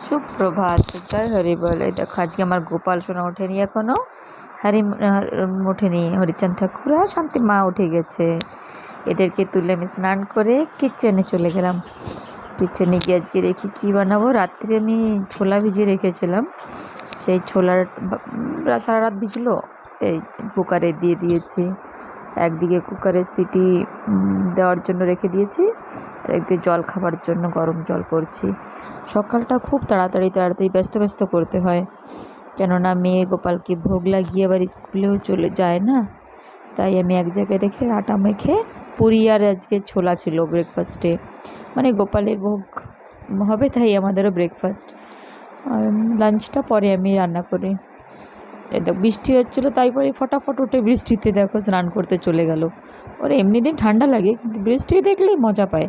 সুপ্রভাত, জয় হরি বলে। দেখো আজকে আমার গোপাল সোনা ওঠেনি, এখনো ওঠেনি। হরিচাঁদ ঠাকুর আর শান্তি মা উঠে গেছে। এদেরকে তুলে আমি স্নান করে কিচেনে চলে গেলাম। কিচেনে গিয়ে আজকে দেখি কী বানাবো। রাত্রে আমি ছোলা ভিজিয়ে রেখেছিলাম, সেই ছোলার সারা রাত ভিজলো, এই কুকারে দিয়ে দিয়েছি। একদিকে কুকারের সিটি দেওয়ার জন্য রেখে দিয়েছি, আর একদিকে জল খাবার জন্য গরম জল করছি। সকালটা খুব তাড়াতাড়ি ব্যস্ত ব্যস্ত করতে হয়, কেননা মেয়ে গোপালকে ভোগ লাগিয়ে আবার স্কুলেও চলে যায় না। তাই আমি এক জায়গায় রেখে আটা মেখে পুরি আর আজকে ছোলা ছিল ব্রেকফাস্টে, মানে গোপালের ভোগ হবে তাই আমাদেরও ব্রেকফাস্ট। লাঞ্চটা পরে আমি রান্না করি। বৃষ্টি হচ্ছিলো, তাই পরে ফটাফট উঠে বৃষ্টিতে দেখো স্নান করতে চলে গেল। ওর এমনি দিন ঠান্ডা লাগে, কিন্তু বৃষ্টি দেখলেই মজা পায়।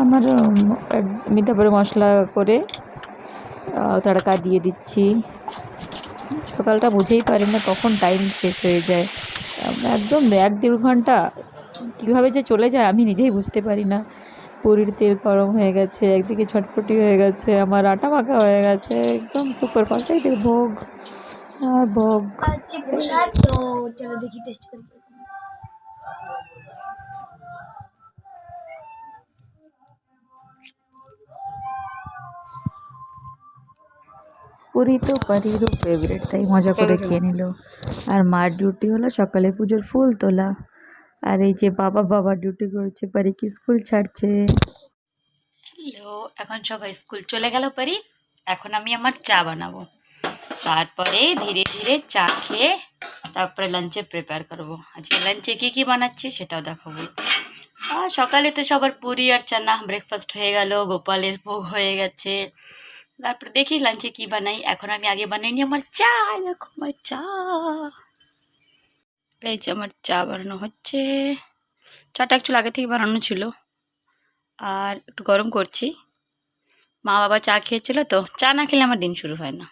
আমার আমি তারপরে মশলা করে তড়কা দিয়ে দিচ্ছি। সকালটা বুঝেই পারি না কখন টাইম শেষ হয়ে যায়, একদম 1-1.5 ঘন্টা কীভাবে যে চলে যায় আমি নিজেই বুঝতে পারি না। পুরীর তেল গরম হয়ে গেছে, একদিকে ছটফটি হয়ে গেছে, আমার আটা মাখা হয়ে গেছে, একদম সুপার ফাস্ট। একদিকে ভোগ আর ভোগ। তো চলো দেখি টেস্ট করি। পুরি তো পারিরও ফেভারিট, তাই মজা করে খেয়ে নিল। আর মার ডিউটি হলো সকালে পুজোর ফুল তোলা, আর এই যে বাবা ডিউটি করছে, পারিকে স্কুল ছাড়ছে। হ্যালো, এখন সবাই স্কুল চলে গেল পারি। এখন আমি আমার চা বানাবো, তারপরে ধীরে ধীরে চা খেয়ে তারপরে লাঞ্চে প্রিপেয়ার করবো। আজকে লাঞ্চে কী বানাচ্ছি সেটাও দেখাবো। আর সকালে তো সবার পুরি আর চানা ব্রেকফাস্ট হয়ে গেল, গোপালের ভোগ হয়ে গেছে। তারপরে দেখি লাঞ্চে কি বানাই। এখন আমি আগে বানাই নি আমার চা। দেখো আমার চা, এই যে আমার চা বানানো হচ্ছে। চাটা অ্যাকচুয়ালি আগে থেকে বানানো ছিল, আর একটু গরম করছি। মা বাবা চা খেয়েছিল, তো চা না খেলে আমার দিন শুরু হয় না।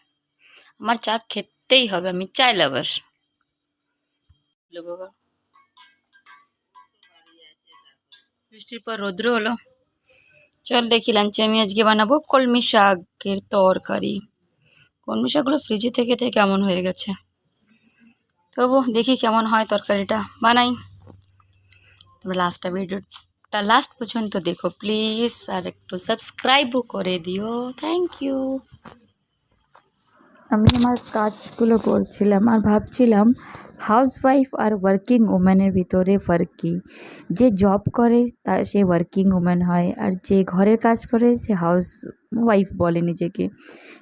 আমার চা খেতেই হবে, আমি চাই লাভার। বাবা, বৃষ্টির পর রৌদ্র হলো। চল দেখি লাঞ্চে আমি আজকে বানাবো কলমি শাকের তরকারি। কলমি শাকগুলো ফ্রিজে থেকে কেমন হয়ে গেছে, তবু দেখি কেমন হয় তরকারিটা বানাই। তোমরা ভিডিওটা লাস্ট পর্যন্ত দেখো প্লিজ, আর একটু সাবস্ক্রাইবও করে দিও। Thank you. আমি আমার কাজগুলো করছিলাম আর ভাবছিলাম হাউসওয়াইফ আর ওয়ার্কিং ওম্যানের ভিতরে ফার্ক কী। যে জব করে সে ওয়ার্কিং ওম্যান হয়, আর যে ঘরের কাজ করে সে হাউস ওয়াইফ বলে নিজেকে।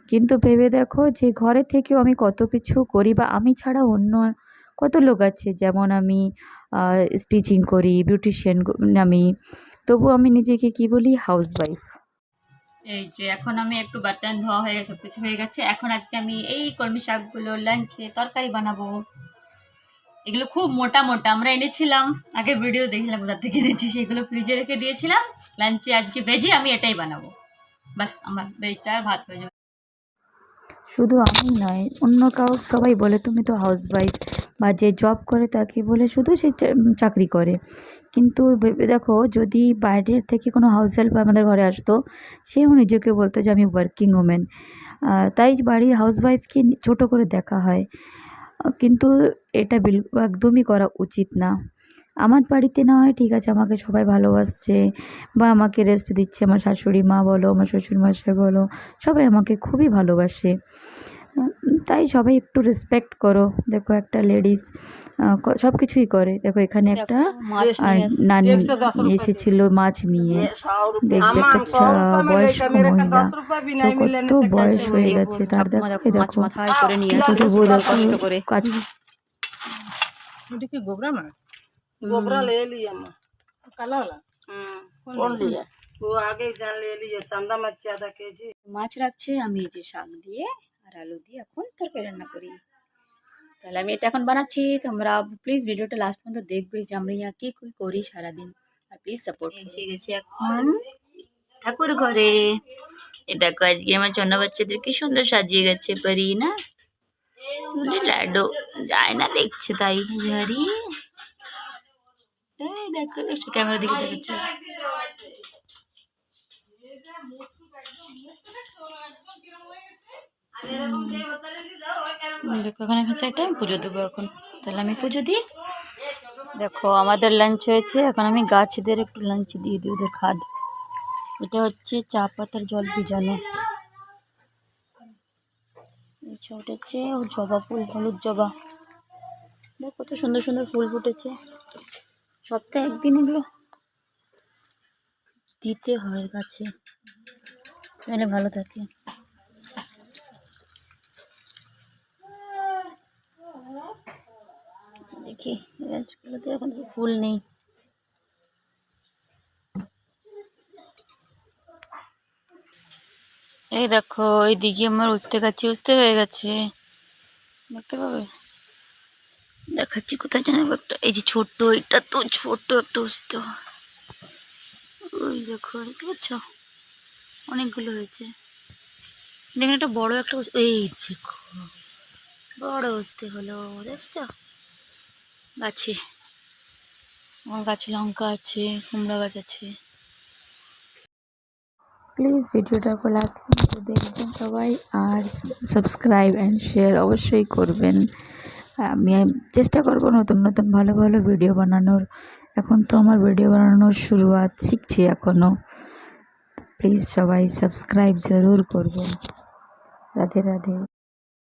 কিন্তু ভেবে দেখো যে ঘরে থেকেও আমি কত কিছু করি, বা আমি ছাড়া অন্য কত লোক আছে, যেমন আমি স্টিচিং করি, বিউটিশিয়ান আমি, তবু আমি নিজেকে কি বলি, হাউসওয়াইফ। এই যে এখন আমি একটু বার্তন ধোয়া হয়ে গেছে, সব কিছু হয়ে গেছে। এখন আজকে আমি এই কলমি শাকগুলো লাঞ্চে তরকারি বানাবো। এগুলো খুব মোটা মোটা আমরা এনেছিলাম, আগের ভিডিও দেখছিলাম কোথা থেকে এনেছি, সেগুলো ফ্রিজে রেখে দিয়েছিলাম। লাঞ্চে আজকে ভেজে আমি এটাই বানাবো, বাস আমার ভেজটা আর ভাত হয়ে যাবে। শুধু আমি নয়, অন্য সবাই বলে তুমি তো হাউসওয়াইফ, বা যে জব করে তাকে বলে শুধু সে চাকরি করে। কিন্তু ভেবে দেখো, যদি বাইরের থেকে কোনো হাউস হেল্প আমাদের ঘরে আসতো, সেও নিজেকে বলতো যে আমি ওয়ার্কিং ওমেন। তাই বাড়ির হাউসওয়াইফকে ছোটো করে দেখা হয়, কিন্তু এটা একদমই করা উচিত না। আমার বাড়িতে না হয় ঠিক আছে, আমাকে সবাই ভালোবাসছে বা আমাকে রেস্ট দিচ্ছে, আমার শাশুড়ি মা বলো, আমার শ্বশুরমশাই বলো, সবাই আমাকে খুবই ভালোবাসে। তাই সবাই একটু রেসপেক্ট করো। দেখো একটা লেডিস সব কিছুই করে। দেখো এখানে একটা নানি এসেছিল মাছ নিয়ে, দেখবে একটা বয়স্ক মহিলা, কত বয়স হয়ে গেছে তার। দেখো দেখো ছোটো বউ দেখো কাজ। কি গোবরা মাছ? गोबरा ले लिया माँ, काला वाला कौन लिया? वो आगे जान ले लिया, संदा मत ज्यादा केजी। মাছ রাখছে, আমি এই যে শাক দিয়ে আর আলু দিয়ে এখন তরকারি রান্না করি। তাহলে আমি এটা এখন বানাচ্ছি। তোমরা প্লিজ ভিডিওটা লাস্ট পর্যন্ত দেখবে যে আমরা ইয়া কি করি সারাদিন, আর প্লিজ সাপোর্ট। এসে গেছি এখন ঠাকুর ঘরে। এ দেখো আজকে আমার জন্য বাচ্চাদের কি সুন্দর সাজিয়ে গেছে পারি না, লাডো যায় না দেখছে তাই। হরি এই দেখো দেখো ক্যামেরা দিকে দেখাচ্ছে। দেখো এখানে একটা আমি পুজো দেবো এখন, তাহলে আমি পুজো দিই। দেখো আমাদের লাঞ্চ হয়েছে, এখন আমি গাছদের একটু লাঞ্চ দিয়ে দিই, ওদের খাদ। এটা হচ্ছে চা পাতার জল ভিজানো, ওটা হচ্ছে জবা ফুল, হলুদ জবা। দেখ কত সুন্দর সুন্দর ফুল ফুটেছে। সপ্তাহে একদিন এগুলো দিতে হয় গাছে, তাহলে ভালো থাকে। দেখি গাছগুলোতে এখন তো ফুল নেই। এই দেখো এইদিকে আমার উস্তে গাছে উস্তে হয়ে গেছে, দেখতে পাবে, দেখাচ্ছি কোথায় জানাবো একটা। এই যে ছোট্ট, এটা তো ছোট্ট একটা উস্তে, ওই দেখো দেখতে পাচ্ছ অনেকগুলো হয়েছে। দেখুন একটা বড় একটা এই দেখো বড় উস্তে হলো, দেখছ গাছে। আমার গাছে লঙ্কা আছে, কুমড়া গাছ আছে। প্লিজ ভিডিওটাকে লাস্ট পর্যন্ত দেখবেন সবাই, আর সাবস্ক্রাইব অ্যান্ড শেয়ার অবশ্যই করবেন। আমি চেষ্টা করব নতুন নতুন ভালো ভালো ভিডিও বানানোর। এখন তো আমার ভিডিও বানানোর শুরুয়াত, শিখছি এখনও। প্লিজ সবাই সাবস্ক্রাইব জরুর করবেন। রাধে রাধে।